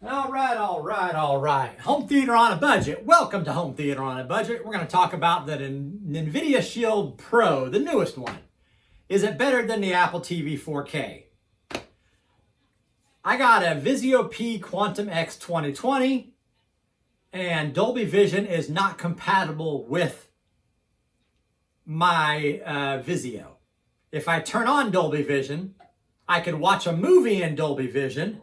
All right. Home theater on a budget. Welcome to Home Theater on a Budget. We're going to talk about the Nvidia Shield Pro, the newest one. Is it better than the Apple TV 4K? I got a Vizio P Quantum X 2020, and Dolby Vision is not compatible with my Vizio. If I turn on Dolby Vision, I could watch a movie in Dolby Vision,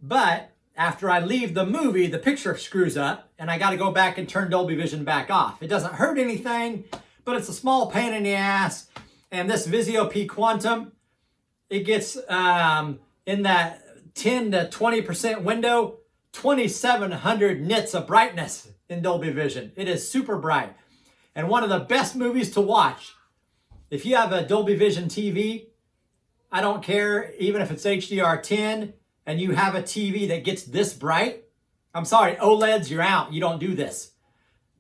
but after I leave the movie, the picture screws up and I got to go back and turn Dolby Vision back off. It doesn't hurt anything, but it's a small pain in the ass. And this Vizio P Quantum, it gets in that 10 to 20% window, 2,700 nits of brightness in Dolby Vision. It is super bright. And one of the best movies to watch. If you have a Dolby Vision TV, I don't care, even if it's HDR10, and you have a TV that gets this bright, I'm sorry, OLEDs, you're out. You don't do this.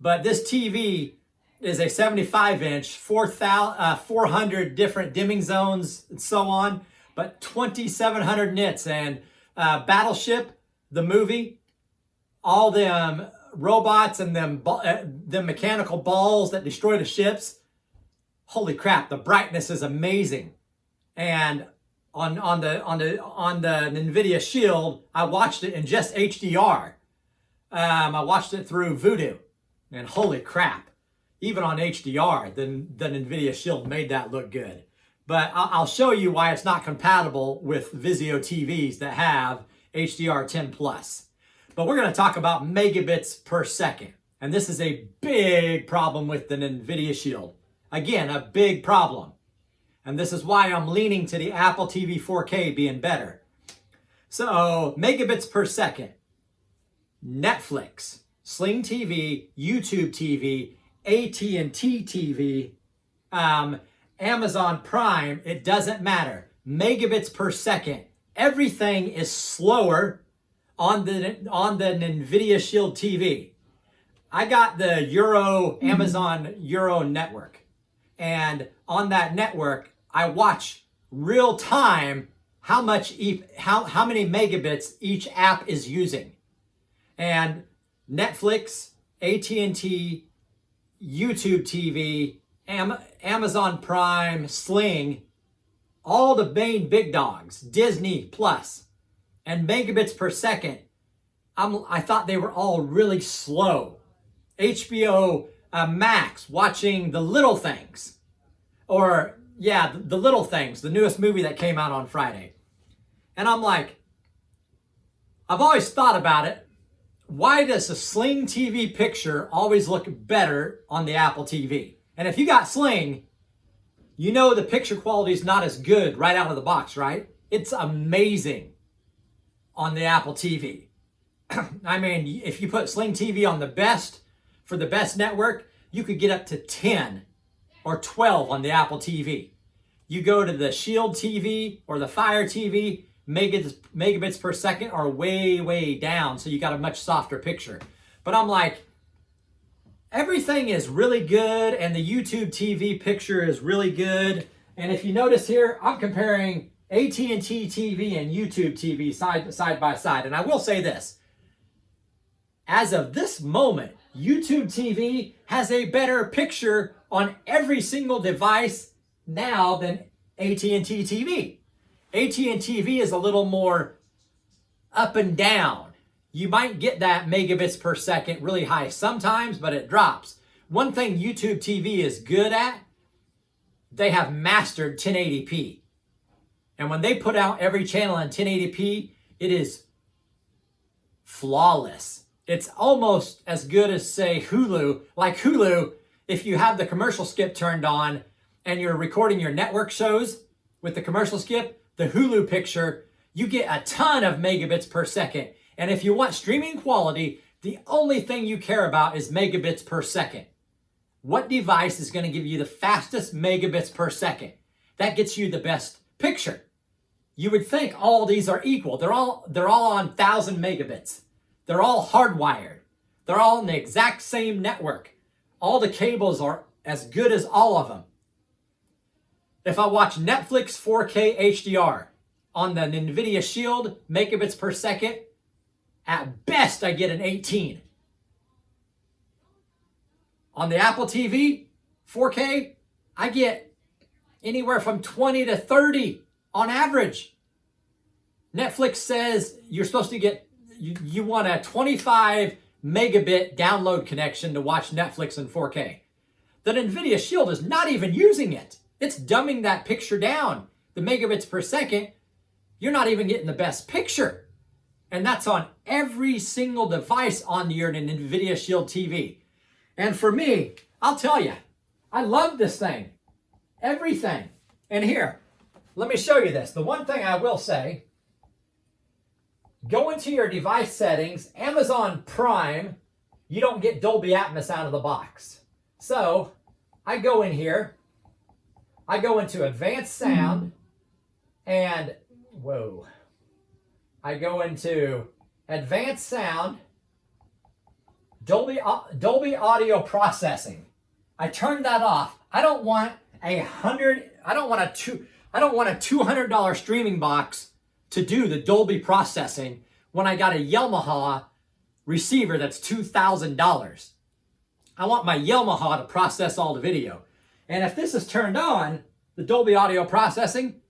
But this TV is a 75-inch, 400 different dimming zones, and so on, but 2,700 nits. And Battleship, the movie, all them robots and them mechanical balls that destroy the ships, holy crap, the brightness is amazing. And on the Nvidia Shield, I watched it in just HDR. I watched it through Voodoo, and holy crap, even on HDR, the Nvidia Shield made that look good. But I'll show you why it's not compatible with Vizio TVs that have HDR10 plus. But we're going to talk about megabits per second, and this is a big problem with the Nvidia Shield. Again, a big problem. And this is why I'm leaning to the Apple TV 4K being better. So, megabits per second. Netflix, Sling TV, YouTube TV, AT&T TV, Amazon Prime, it doesn't matter. Megabits per second. Everything is slower on the Nvidia Shield TV. I got the Amazon Euro network. And on that network, I watch real time how many megabits each app is using. And Netflix, AT&T, YouTube TV, Amazon Prime, Sling, all the main big dogs, Disney Plus, and megabits per second, I thought they were all really slow. HBO Max, watching The Little Things, or The Little Things, the newest movie that came out on Friday. And I'm like, I've always thought about it. Why does a Sling TV picture always look better on the Apple TV? And if you got Sling, you know the picture quality is not as good right out of the box, right? It's amazing on the Apple TV. I mean, if you put Sling TV on for the best network, you could get up to 10 or 12 on the Apple TV. You go to the Shield TV or the Fire TV, megabits per second are way, way down, so you got a much softer picture. But I'm like, everything is really good, and the YouTube TV picture is really good. And if you notice here, I'm comparing AT&T TV and YouTube TV side by side. And I will say this, as of this moment, YouTube TV has a better picture on every single device now than AT&T TV. AT&T TV is a little more up and down. You might get that megabits per second really high sometimes, but it drops. One thing YouTube TV is good at, they have mastered 1080p. And when they put out every channel in 1080p, it is flawless. It's almost as good as, say, Hulu. Like Hulu, if you have the commercial skip turned on and you're recording your network shows with the commercial skip, the Hulu picture, you get a ton of megabits per second. And if you want streaming quality, the only thing you care about is megabits per second. What device is going to give you the fastest megabits per second? That gets you the best picture. You would think all these are equal. They're all on 1,000 megabits. They're all hardwired. They're all on the exact same network. All the cables are as good as all of them. If I watch Netflix 4K HDR on the Nvidia Shield, megabits per second, At best, I get an 18. On the Apple TV 4K, I get anywhere from 20 to 30 on average. Netflix says you're supposed to get, you want a 25 megabit download connection to watch Netflix in 4K. The Nvidia Shield is not even using it. It's dumbing that picture down. The megabits per second, you're not even getting the best picture. And that's on every single device on your Nvidia Shield TV. And for me, I'll tell you, I love this thing. Everything. And here, let me show you this. The one thing I will say, go into your device settings, Amazon Prime, you don't get Dolby Atmos out of the box. So I go in here, I go into advanced sound, and whoa, I go into advanced sound, Dolby audio processing. I turn that off. I don't want a $200 streaming box to do the Dolby processing when I got a Yamaha receiver that's $2,000. I want my Yamaha to process all the video. And if this is turned on, the Dolby audio processing,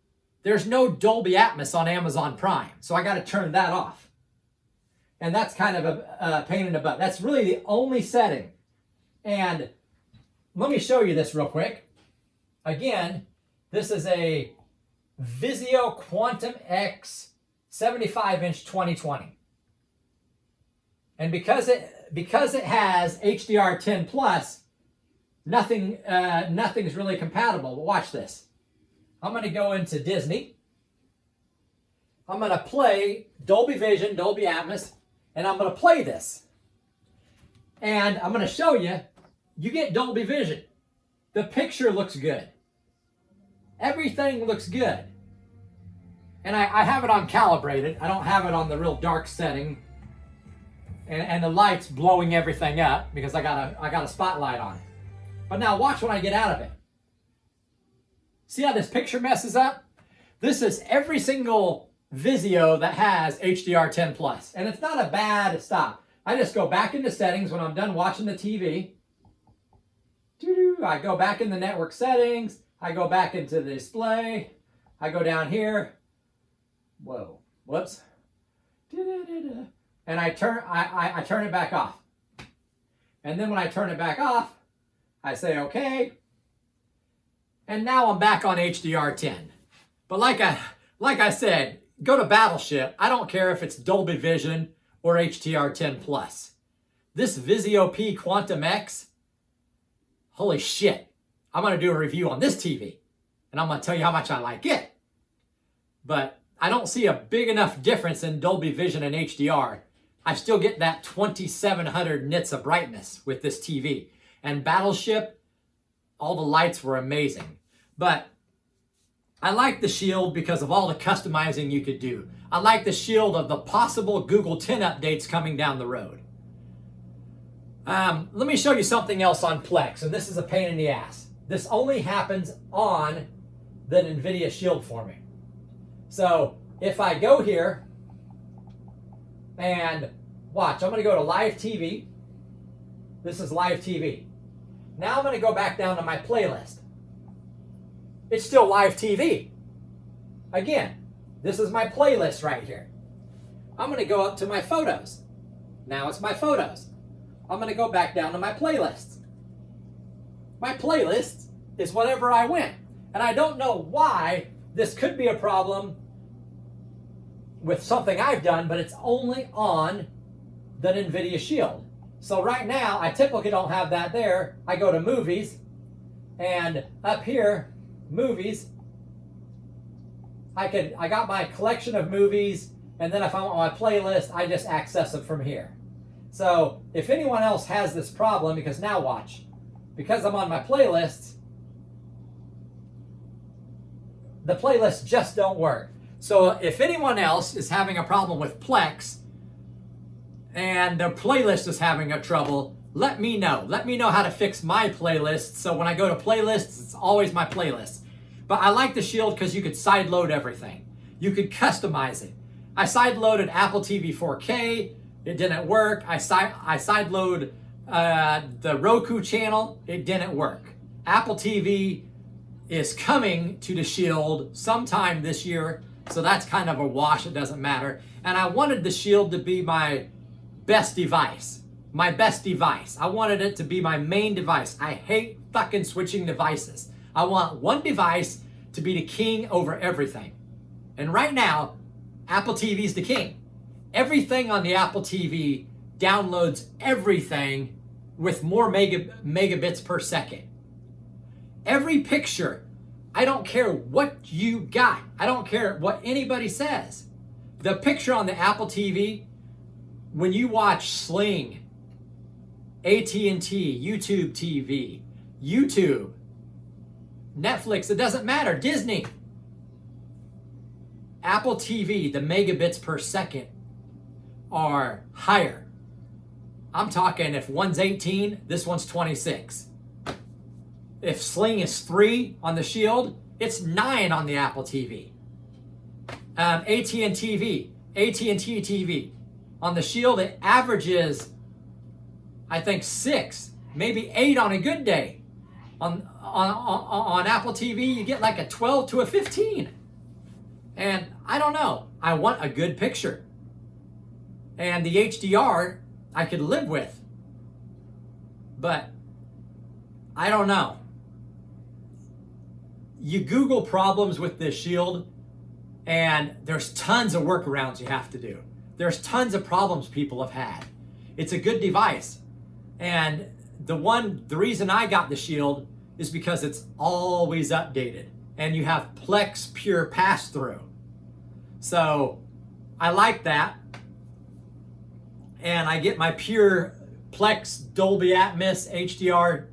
there's no Dolby Atmos on Amazon Prime. So I got to turn that off. And that's kind of a pain in the butt. That's really the only setting. And let me show you this real quick. Again, this is a Vizio Quantum X 75-inch 2020. And because it has HDR10 plus, nothing's really compatible. But watch this. I'm going to go into Disney. I'm going to play Dolby Vision, Dolby Atmos, and I'm going to play this. And I'm going to show you, you get Dolby Vision. The picture looks good. Everything looks good. And I have it on calibrated. I don't have it on the real dark setting. And the light's blowing everything up because I got a spotlight on it. But now watch when I get out of it. See how this picture messes up? This is every single Vizio that has HDR10 plus. And it's not a bad stop. I just go back into settings when I'm done watching the TV. I go back in the network settings. I go back into the display. I go down here. Whoa. Whoops. And I turn it back off. And then when I turn it back off, I say okay. And now I'm back on HDR10. But like I said, go to Battleship. I don't care if it's Dolby Vision or HDR10 plus. This Vizio P Quantum X, holy shit. I'm going to do a review on this TV. And I'm going to tell you how much I like it. But I don't see a big enough difference in Dolby Vision and HDR. I still get that 2700 nits of brightness with this TV. And Battleship, all the lights were amazing. But I like the Shield because of all the customizing you could do. I like the Shield of the possible Google 10 updates coming down the road. Let me show you something else on Plex, and this is a pain in the ass. This only happens on the Nvidia Shield for me. So if I go here and watch, I'm going to go to Live TV. This is Live TV. Now I'm going to go back down to my playlist. It's still Live TV. Again, this is my playlist right here. I'm going to go up to my photos. Now it's my photos. I'm going to go back down to my playlists. My playlist is whatever I went. And I don't know why this could be a problem with something I've done, but it's only on the Nvidia Shield. So right now, I typically don't have that there. I go to movies, and up here, movies, I got my collection of movies, and then if I want my playlist, I just access them from here. So if anyone else has this problem, because now watch, because I'm on my playlists, the playlists just don't work. So if anyone else is having a problem with Plex and their playlist is having a trouble, let me know. Let me know how to fix my playlist. So when I go to playlists, it's always my playlist. But I like the Shield because you could side load everything. You could customize it. I side loaded Apple TV 4K, It didn't work. I sideload the Roku channel. It didn't work. Apple TV is coming to the Shield sometime this year, so that's kind of a wash. It doesn't matter. And I wanted the Shield to be my best device. My best device. I wanted it to be my main device. I hate fucking switching devices. I want one device to be the king over everything. And right now, Apple TV is the king. Everything on the Apple TV downloads everything with more megabits per second. Every picture, I don't care what you got. I don't care what anybody says. The picture on the Apple TV, when you watch Sling, AT&T, YouTube TV, YouTube, Netflix, it doesn't matter, Disney. Apple TV, the megabits per second are higher. I'm talking if one's 18, this one's 26. If Sling is 3 on the Shield, it's 9 on the Apple TV. AT&T TV. On the Shield, it averages, I think, 6, maybe 8 on a good day. On Apple TV, you get like a 12 to a 15. And I don't know. I want a good picture. And the HDR, I could live with. But I don't know. You Google problems with this Shield, and there's tons of workarounds you have to do. There's tons of problems people have had. It's a good device. And the reason I got the Shield is because it's always updated. And you have Plex Pure pass-through. So I like that. And I get my pure Plex Dolby Atmos HDR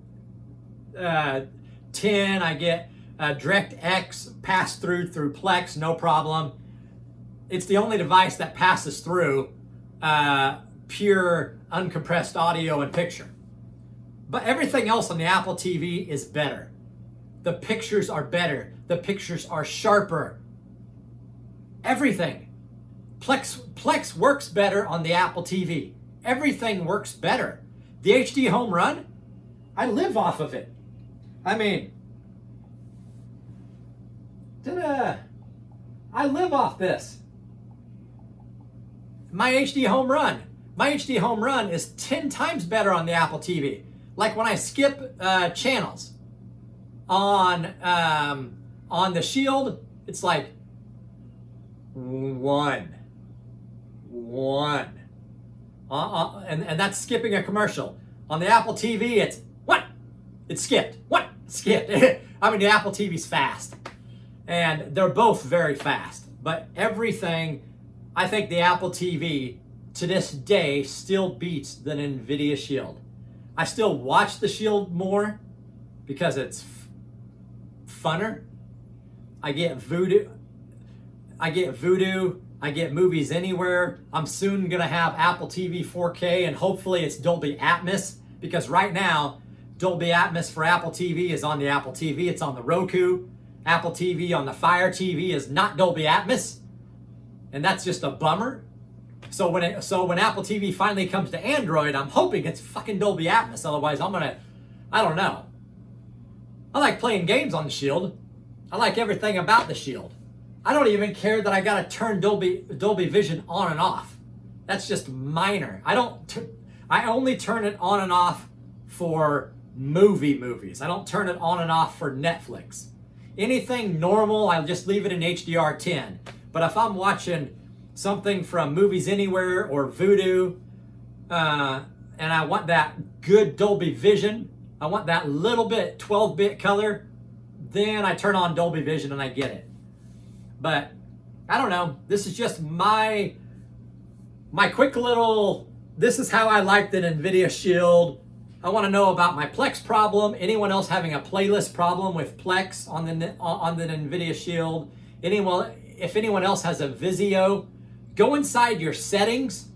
10. I get DirectX pass-through Plex, no problem. It's the only device that passes through pure uncompressed audio and picture. But everything else on the Apple TV is better. The pictures are better. The pictures are sharper. Everything. Plex works better on the Apple TV. Everything works better. The HD Home Run, I live off of it. I mean, I live off this. My HD Home Run is 10 times better on the Apple TV. Like when I skip channels on the Shield, it's like one. And that's skipping a commercial. On the Apple TV, it's what? It's skipped. What? Skipped. I mean, the Apple TV's fast. And they're both very fast. But everything, I think the Apple TV to this day still beats the Nvidia Shield. I still watch the Shield more because it's funner. I get Vudu. I get Movies Anywhere. I'm soon gonna have Apple TV 4K, and hopefully it's Dolby Atmos, because right now Dolby Atmos for Apple TV is on the Apple TV. It's on the Roku. Apple TV on the Fire TV is not Dolby Atmos, and that's just a bummer. So when Apple TV finally comes to Android, I'm hoping it's fucking Dolby Atmos. Otherwise, I don't know. I like playing games on the Shield. I like everything about the Shield. I don't even care that I gotta turn Dolby Vision on and off. That's just minor. I only turn it on and off for movies. I don't turn it on and off for Netflix. Anything normal, I'll just leave it in HDR 10. But if I'm watching something from Movies Anywhere or Vudu, and I want that good Dolby Vision, I want that little bit 12-bit color, then I turn on Dolby Vision and I get it. But I don't know. This is just my quick little, this is how I like the Nvidia Shield. I want to know about my Plex problem. Anyone else having a playlist problem with Plex on the Nvidia Shield? If anyone else has a Vizio, go inside your settings.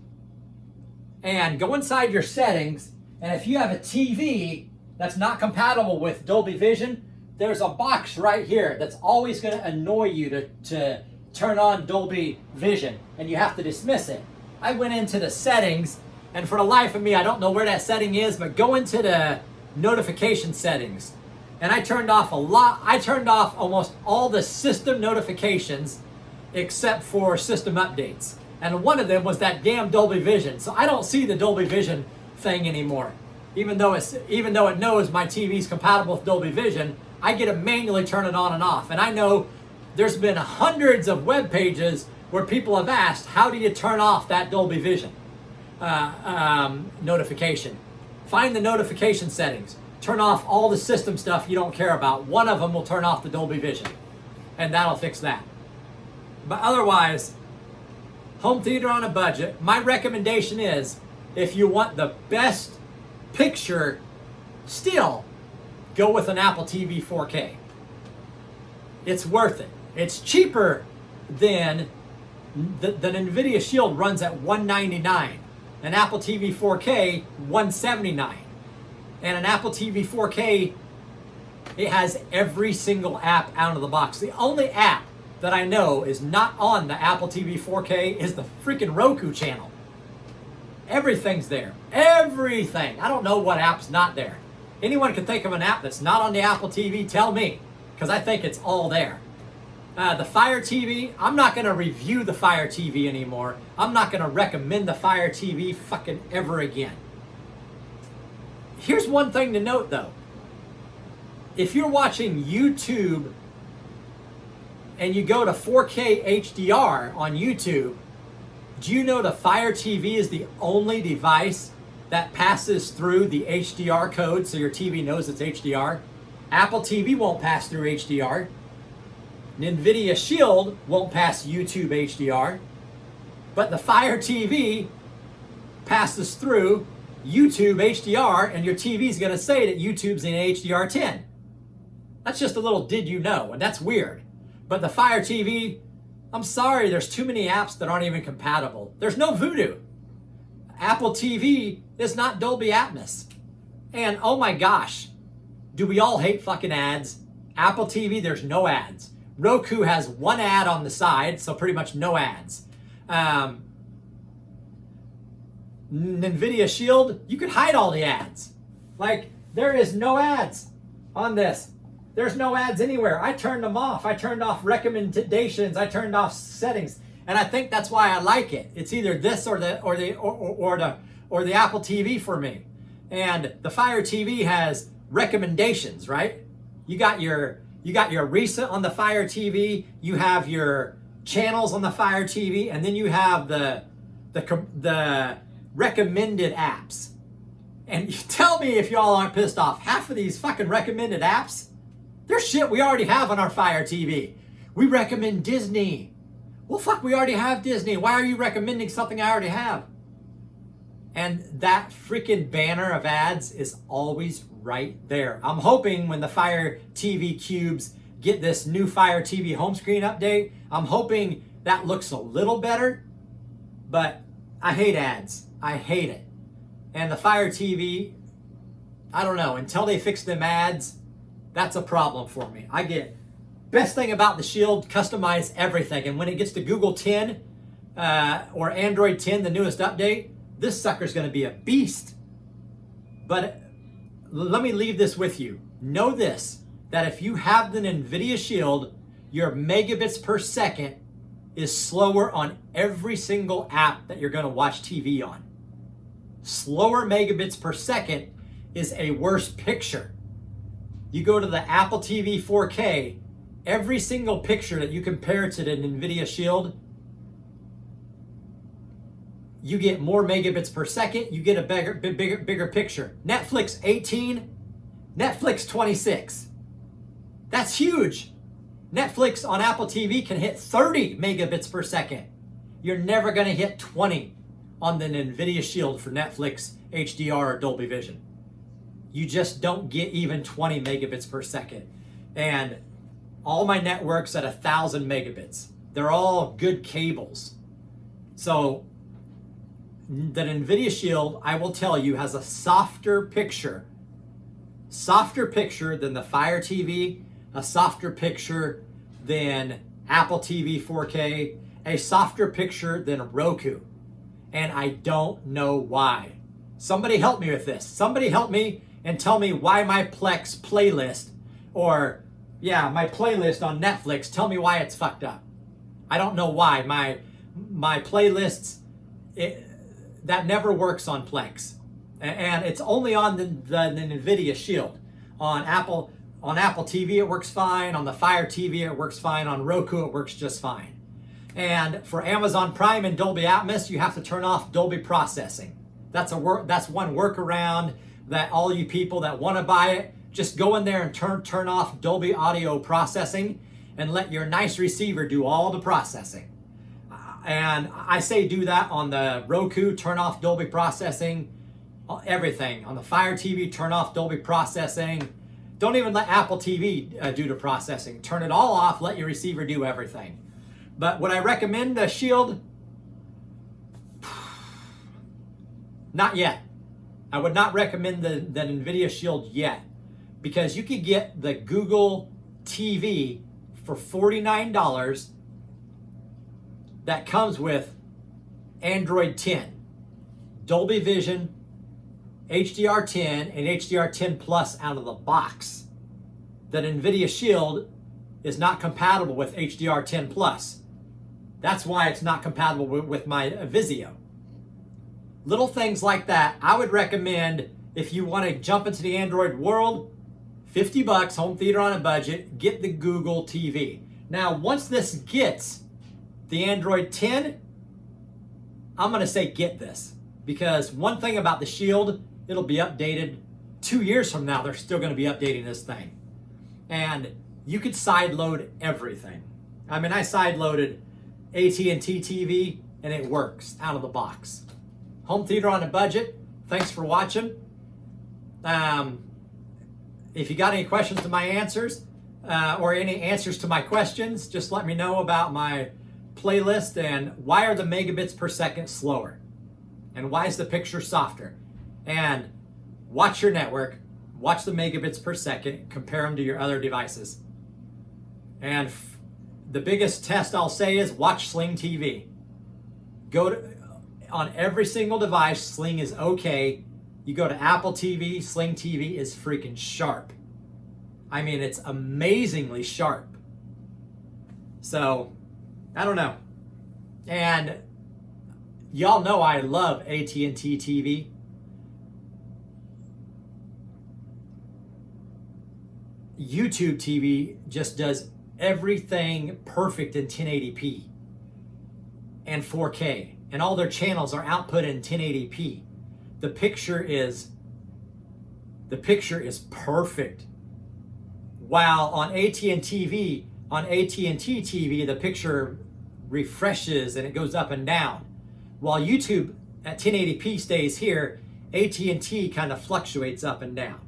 And if you have a TV that's not compatible with Dolby Vision, there's a box right here that's always going to annoy you to turn on Dolby Vision, and you have to dismiss it. I went into the settings, and for the life of me, I don't know where that setting is, but go into the notification settings. And I turned off almost all the system notifications except for system updates. And one of them was that damn Dolby Vision. So I don't see the Dolby Vision thing anymore. Even though it knows my TV's compatible with Dolby Vision, I get to manually turn it on and off. And I know there's been hundreds of web pages where people have asked, how do you turn off that Dolby Vision notification? Find the notification settings. Turn off all the system stuff you don't care about. One of them will turn off the Dolby Vision, and that'll fix that. But otherwise, home theater on a budget, my recommendation is, if you want the best picture, still go with an Apple TV 4K. It's worth it. It's cheaper than the Nvidia Shield runs at $199. An Apple TV 4K, $179. And an Apple TV 4K, it has every single app out of the box. The only app that I know is not on the Apple TV 4K is the freaking Roku channel. Everything's there. Everything. I don't know what app's not there. Anyone can think of an app that's not on the Apple TV, tell me, because I think it's all there. The Fire TV, I'm not going to review the Fire TV anymore. I'm not going to recommend the Fire TV fucking ever again. Here's one thing to note though. If you're watching YouTube and you go to 4K HDR on YouTube, do you know the Fire TV is the only device that passes through the HDR code so your TV knows it's HDR? Apple TV won't pass through HDR. Nvidia Shield won't pass YouTube HDR. But the Fire TV passes through YouTube HDR, and your TV is going to say that YouTube's in HDR 10. That's just a little did you know, and that's weird. But the Fire TV, I'm sorry, there's too many apps that aren't even compatible. There's no Voodoo. Apple TV is not Dolby Atmos. And oh my gosh, do we all hate fucking ads? Apple TV, there's no ads. Roku has one ad on the side, so pretty much no ads. Nvidia Shield, you could hide all the ads. Like, there is no ads on this. There's no ads anywhere. I turned them off. I turned off recommendations. I turned off settings, and I think that's why I like it. It's either this or the Apple TV for me. And the Fire TV has recommendations, right? You got your recent on the Fire TV. You have your channels on the Fire TV, and then you have the recommended apps. And you tell me if y'all aren't pissed off. Half of these fucking recommended apps, they're shit we already have on our Fire TV. We recommend Disney. Well, fuck, we already have Disney. Why are you recommending something I already have? And that freaking banner of ads is always right there. I'm hoping when the Fire TV cubes get this new Fire TV home screen update, I'm hoping that looks a little better, but I hate ads. I hate it. And the Fire TV, I don't know, until they fix them ads, that's a problem for me. I get best thing about the Shield, customize everything. And when it gets to Google 10 or Android 10, the newest update, this sucker's going to be a beast. But let me leave this with you. Know this, that if you have the Nvidia Shield, your megabits per second is slower on every single app that you're going to watch TV on. Slower megabits per second is a worse picture. You go to the Apple TV 4K, every single picture that you compare to the Nvidia Shield, you get more megabits per second, you get a bigger picture. Netflix 18, Netflix 26. That's huge. Netflix on Apple TV can hit 30 megabits per second. You're never going to hit 20 on the Nvidia Shield for Netflix HDR or Dolby Vision. You just don't get even 20 megabits per second. And all my networks at 1,000 megabits. They're all good cables. So the Nvidia Shield, I will tell you, has a softer picture than the Fire TV, a softer picture than Apple TV 4K, a softer picture than Roku. and I don't know why. Somebody help me with this. Somebody help me and tell me why my Plex playlist, or yeah, my playlist on Netflix, tell me why it's fucked up. I don't know why. My playlists, that never works on Plex. And it's only on the Nvidia Shield. On Apple TV it works fine. On the Fire TV it works fine. On Roku it works just fine. And for Amazon Prime and Dolby Atmos, you have to turn off Dolby processing. That's one workaround that all you people that want to buy it, just go in there and turn off Dolby audio processing and let your nice receiver do all the processing. And I say do that on the Roku, turn off Dolby processing, everything. On the Fire TV, turn off Dolby processing. Don't even let Apple TV do the processing. Turn it all off, let your receiver do everything. But would I recommend the Shield? Not yet. I would not recommend the Nvidia Shield yet, because you could get the Google TV for $49 that comes with Android 10, Dolby Vision, HDR10, and HDR10 Plus out of the box. The Nvidia Shield is not compatible with HDR10 Plus. That's why it's not compatible with my Vizio. Little things like that, I would recommend if you want to jump into the Android world, $50, home theater on a budget, get the Google TV. Now, once this gets the Android 10, I'm going to say get this. Because one thing about the Shield, it'll be updated 2 years from now. They're still going to be updating this thing. And you could sideload everything. I mean, I sideloaded AT&T TV and it works out of the box. Home theater on a budget. Thanks for watching. If you got any questions to my answers, or any answers to my questions, just let me know about my playlist and why are the megabits per second slower? And why is the picture softer? And watch your network, watch the megabits per second, compare them to your other devices. And the biggest test I'll say is watch Sling TV. On every single device, Sling is okay. You go to Apple TV, Sling TV is freaking sharp. I mean, it's amazingly sharp. So, I don't know. And y'all know I love AT&T TV. YouTube TV just does everything perfect in 1080p and 4K. And all their channels are output in 1080p. The picture is perfect. While on AT&T TV, the picture refreshes and it goes up and down. While YouTube at 1080p stays here, AT&T kind of fluctuates up and down.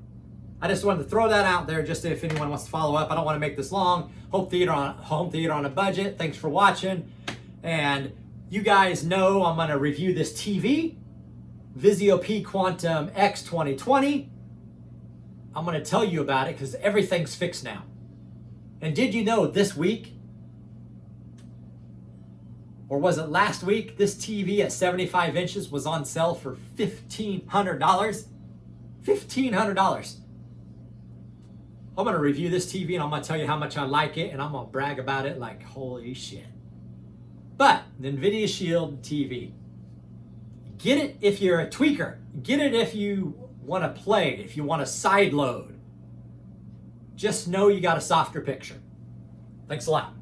I just wanted to throw that out there just if anyone wants to follow up. I don't want to make this long. Home theater on a budget. Thanks for watching. And you guys know I'm going to review this TV, Vizio P Quantum X 2020. I'm going to tell you about it because everything's fixed now. And did you know this week, or was it last week, this TV at 75 inches was on sale for $1,500? $1,500. I'm going to review this TV and I'm going to tell you how much I like it and I'm going to brag about it like holy shit. But the Nvidia Shield TV, get it if you're a tweaker. Get it if you want to play, if you want to side load. Just know you got a softer picture. Thanks a lot.